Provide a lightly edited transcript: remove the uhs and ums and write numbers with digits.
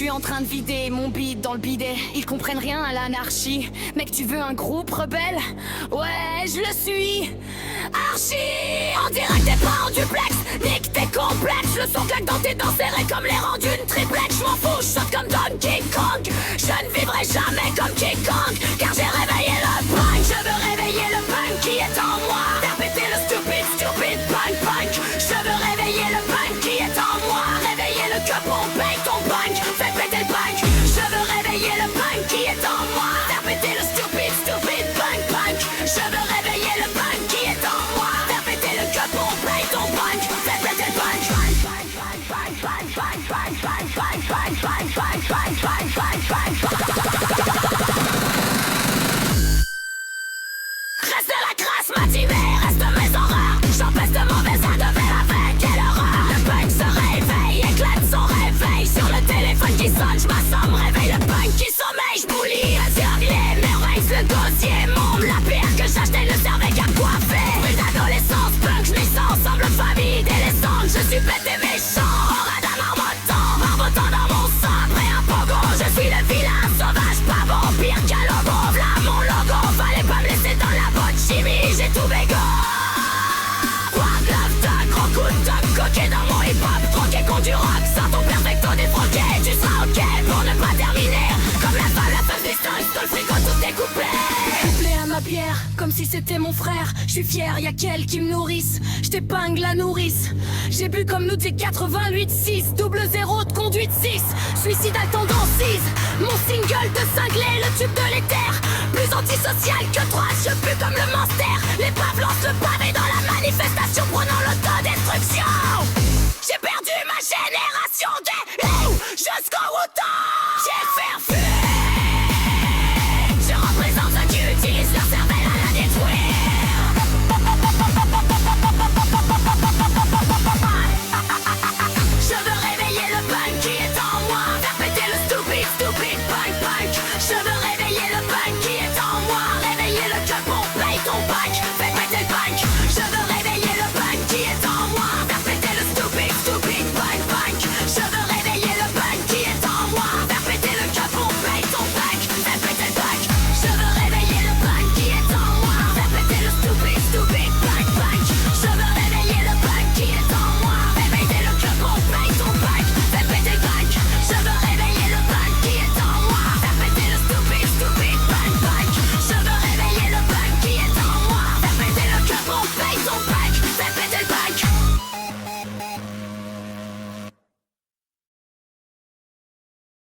suis en train de vider mon beat dans le bidet. Ils comprennent rien à l'anarchie. Mec, tu veux un groupe rebelle? Ouais, je le suis. Archi! En direct t'es pas en duplex, nique tes complexes. Le son claque dans tes dents serrées comme les rangs d'une triplex. J'm'en fous, j'saute comme Donkey Kong. Je ne vivrai jamais comme King Kong, car j'ai réveillé le punk. Je veux réveiller le punk qui est en moi. Faire péter le stupide, stupide punk punk. Je veux réveiller le punk qui est en moi. Réveiller le cup, on paye ton punk. Fais péter le punk. Je veux réveiller le punk qui est en moi. Faire péter le stupide, stupide punk punk. Je veux réveiller le punk qui est en moi. Faire péter le cup, on paye ton punk. Fais péter le punk. Reste la crasse matinée, reste mes horreurs. J'empêche de mauvais airs de verre avec, quelle horreur. Le punk se réveille, éclate son réveil. Sur le téléphone qui sonne, j'm'assomme, réveille le punk qui sommeille. J'boulis, les yeux les merveilles, le dossier môme. La pierre que j'achetais le servait qu'à coiffer. Une adolescence, punk, j'm'y ensemble, famille délaissante. Je suis bête et méchant, hors d'un marmottant. Marmottant dans mon sang, prêt à pogo. Je suis le vilain sauvage, pas bon, pire qu'un logo. V'là mon logo, fallait pas me laisser dans la botte chimie, j'ai tout bégo. One love tag, gros coup de tag, coqué dans mon hip-hop. Troqué contre du rock, sans ton perfecto défroqué. Tu seras ok pour ne pas terminer. Comme la femme des stunts, dans le frigo tout découpé. Couplé à ma bière, comme si c'était mon frère. Je suis fier, y'a qu'elle qui me nourrisse. J't'épingle la nourrice. J'ai bu comme nous des 88-6. Double zéro de conduite 6. Suicidal tendance 6. Mon single de cinglé, le tube de l'éther. Plus antisocial que trop